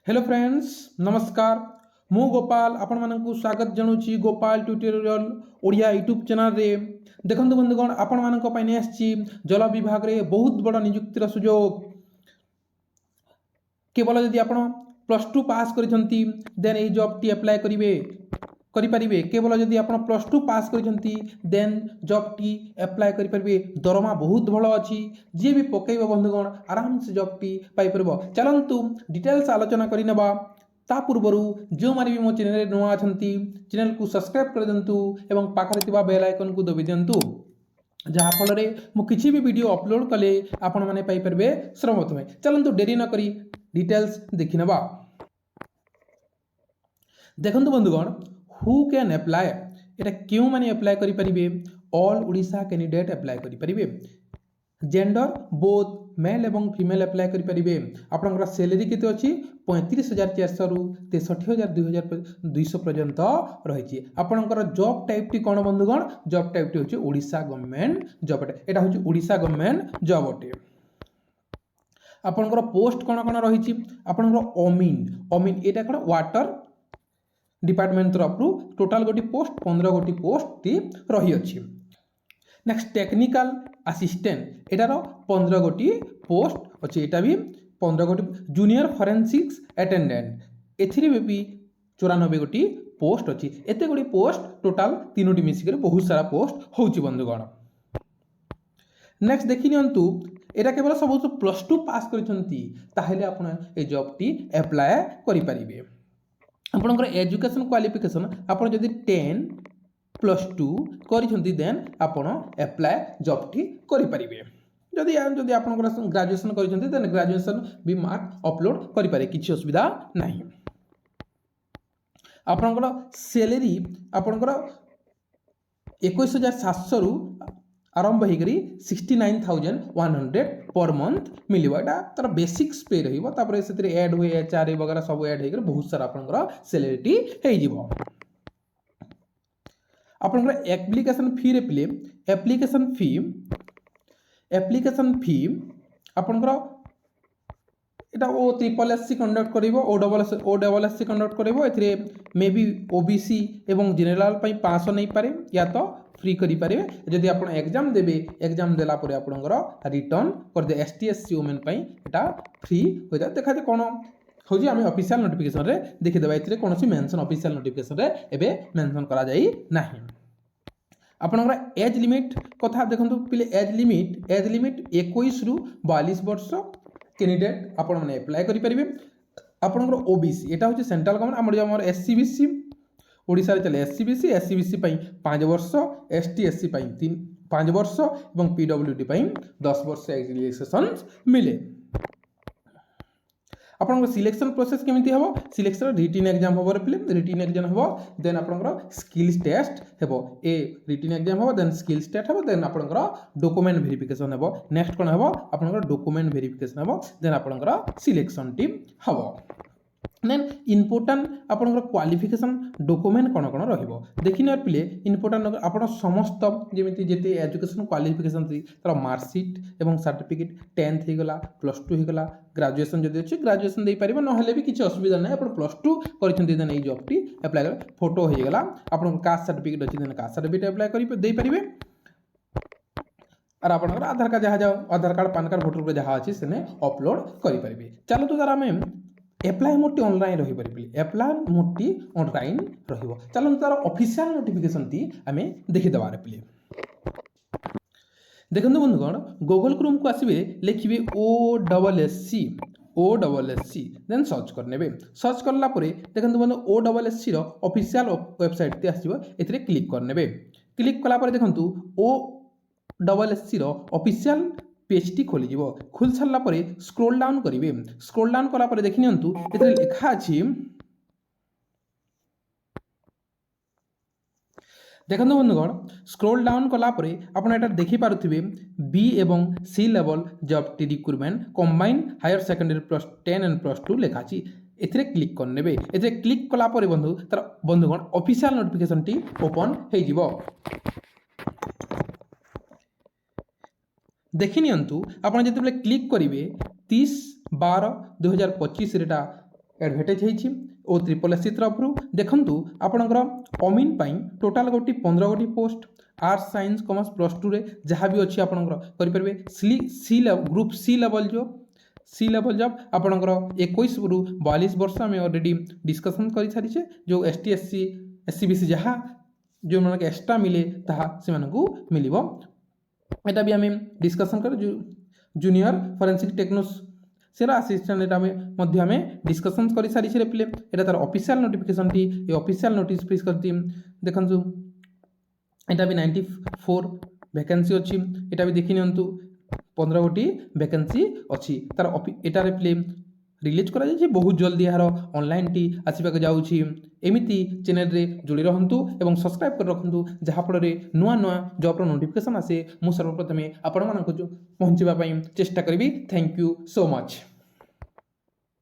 Hello friends नमस्कार मु गोपाल आपण मानकु स्वागत जणुची Gopal tutorial Odia YouTube channel रे देखंतु बंधुगण आपण मानक पाइने आछि जल विभाग रे बहुत बड़ नियुक्तिर सुयोग केवल यदि आपण +2 पास करिसंती देन ए जॉब टी अप्लाई करिपारिबे केवल यदि आपण +2 पास करिसंती देन जॉब टी अप्लाई करिपारिबे दरमा बहुत भलो अछि जे भी पकेइबो बंधुगण आराम से जॉब टी पाइ परबो चलंतु डिटेल्स आलोचना करि नेबा ता पूर्वरु जो माने भी मो चैनल रे नुआ अछंती चैनल को सब्सक्राइब कर दंतु एवं पाखरे थिबा बेल आइकन को दबि दंतु जहाँ फल मु किसी भी वीडियो अपलोड कले आपण माने पाइ परबे सर्वप्रथमे चलंतु देरी न करी डिटेल्स देखि नेबा देखंतु बंधुगण हु कैन अप्लाई एटा क्यों माने अप्लाई करि परिबे ऑल ओडिशा कैंडिडेट अप्लाई करि परिबे जेंडर बोथ मेल एवं फीमेल अप्लाई करि परिबे आपनकर सैलरी केते अछि 35,400 रु 63,200 पर्यंत रहिछि आपनकर जॉब टाइप टी कोन बंधुगण जॉब टाइप टी होछि ओडिशा गवर्नमेंट जॉब एटा होछि ओडिशा गवर्नमेंट जॉब अटे आपनकर पोस्ट कोन कोन रहिछि आपनकर ओमिन एटा कोन वाटर डिपार्टमेंट तरफ टोटाल गोटी पोस्ट 15 गोटी पोस्ट टी रही अछि नेक्स्ट टेक्निकल असिस्टेंट एटार 15 गोटी पोस्ट अछि एटा भी 15 गोटी जूनियर फॉरेंसिक्स अटेंडेंट एथिरे भी 94 गोटी पोस्ट अछि एते गोटी पोस्ट टोटाल तीनोटी मिसिकर बहुत सारा पोस्ट होउछि बंधुगण नेक्स्ट देखि नियंतु एटा केवल सब +2 पास करिसंती ताहेले आपण ए जॉब टी अप्लाई करि परिबे आपनकर एजुकेशन क्वालिफिकेशन आपण जदि 10+2 करिसंती देन आपण अप्लाई जॉब टी करि परिबे जदि आपनकर ग्रेजुएशन करिसंती देन ग्रेजुएशन भी मार्क अपलोड करि पारे किछि असुविधा नाही आपनकर सैलरी आपनकर 21,700 रु आरंभ होगी 69,100 पर मंथ मिलिबा एटा तार बेसिक्स पे रहिबो तापर से ऐड हुए एचआर वगैरह सब ऐड होकर बहुत सारा आपनकर सैलरी हे जिवो आपनकर एप्लीकेशन फी रे प्ले एप्लीकेशन फी आपनकर एटा ओ ट्रिपल एससी कंडक्ट करिवो ओ डबल एससी कंडक्ट करिवो एथिरे मे बी ओबीसी एवं जनरल पई 500 नै पारे या तो फ्री करि पारे जदि आपण एग्जाम देबे एग्जाम देला परे आपनकर रिटर्न कर दे एसटी एससी वुमेन पई एटा फ्री हो जा देखा जे कोन होजी आमे ऑफिशियल नोटिफिकेशन रे देखि देबा एथिरे कोनोसी मेंशन ऑफिशियल नोटिफिकेशन रे एबे मेंशन करा जाई नाही आपनकर एज लिमिट कथा देखंतु पिले एज लिमिट 21 रु 42 वर्ष कैंडिडेट आपण माने अप्लाई करि परिबे आपनकर ओबीसी एटा होची सेंट्रल गवर्नमेंट हमर एससीबीसी ओडिसा रे चले एससीबीसी पई 5 वर्ष एसटी एससी पई 5 वर्ष एवं पीडब्ल्यूडी पई 10 वर्ष रिलैक्सेशन मिले आपनकर सिलेक्शन प्रोसेस केमिति हबो सिलेक्शन रिटन एग्जाम हबो रिटन एग्जाम हबो देन आपनकर स्किल्स टेस्ट हबो ए रिटन एग्जाम हबो देन स्किल्स टेस्ट हबो देन आपनकर डॉक्यूमेंट वेरिफिकेशन हबो नेक्स्ट कोन हबो आपनकर डॉक्यूमेंट वेरिफिकेशन हबो देन आपनकर सिलेक्शन टीम हबो देन इंपोर्टेंट आपनकर क्वालिफिकेशन डॉक्यूमेंट कोन कोन रहिबो देखिने पिले इंपोर्टेंट आपण समस्त जेमिति जेते एजुकेशन क्वालिफिकेशन तार मार्कशीट एवं सर्टिफिकेट 10th हे गला +2 हे गला ग्रेजुएशन जदि अछि ग्रेजुएशन दे परिबो न हले भी किछि असुविधा नै आपण +2 करिसंती देन ए जॉब टी अप्लाई कर फोटो हे गला आपण कास्ट सर्टिफिकेट अछि देन कास्ट सर्टिफिकेट अप्लाई करि दे परिबे और आपनकर आधार कार्ड जहा Aadhaar card PAN card voter card जहा अछि सेने अपलोड करि परिबे चलो तो जरा हम एप्लाई मोटी ऑनलाइन रही परिबे एप्लाई मोटी ऑनलाइन रहिबो चलो तार ऑफिशियल नोटिफिकेशन टी हमें देखि दबारे प्ले देखंतु बंधुगण गूगल क्रोम को आसीबे लिखिबे OSSC देन सर्च करनेबे सर्च करला परे देखंतु बंधु OSSC रो ऑफिशियल वेबसाइट ते आसीबो एथिरे क्लिक करनेबे क्लिक कला परे देखंतु OSSC रो ऑफिशियल पेज टी खोली जीवो खुल छल्ला परे स्क्रॉल डाउन करिवे स्क्रॉल डाउन कला परे देखि नियंतु एतरे लिखा अछि देखंतु बंधुगण स्क्रॉल डाउन कला परे आपण एटा देखि पारुथिबे बी एवं सी लेवल जॉब टी recruitment combine higher secondary +10 and +2 लिखा अछि एथिरे क्लिक करनेबे एथिरे क्लिक कला परे बंधु तार बंधुगण ऑफिशियल नोटिफिकेशन टी ओपन हे जीवो देखि नियंतु आपण जेतेबेले क्लिक करिवे 30/12/2025 रेटा एडभर्टाइज होती ओ ट्रिपल एससी तरफ देखु आपणकर अमीन टोटाल गोटी 15 गोटी post arts science commerce plus two रे जहाँ भी अच्छी आपंकर सी ग्रुप सी लेवल जो सी लेवल जॉब आपणकर 21 रु 42 वर्ष आम अलरेडी डिस्कसन कर सारी जो S T S C S C B C जहाँ जो मानक एक्सट्रा मिले ताहा से मिल यहाँ भी आम डिस्कसन कर जूनियर फॉरेंसिक टेक्नोस सेरा असिस्टेंट आम डिस्कसन कर सारी पिले यहाँ तार ऑफिशियल नोटिफिकेशन टी ये ऑफिशियल नोटिस प्लीज करती देखु यहाँ भी 94 वैकेंसी अच्छी यहाँ भी देखी नि 15 गोटी वैकेंसी अच्छी तार एटार प्ले रिलीज करा बहुत जल्दी यार ऑनलाइन टी आसवाक जाऊँगी एमती चैनल रे जोड़ी रहंतु एवं सब्सक्राइब कर रखु जहाँफल नुआ नुआ जॉब नोटिफिकेशन आसे मुझे सर्वप्रथमे आपण मानक पहुँचवाई चेष्टा करी। Thank you so much.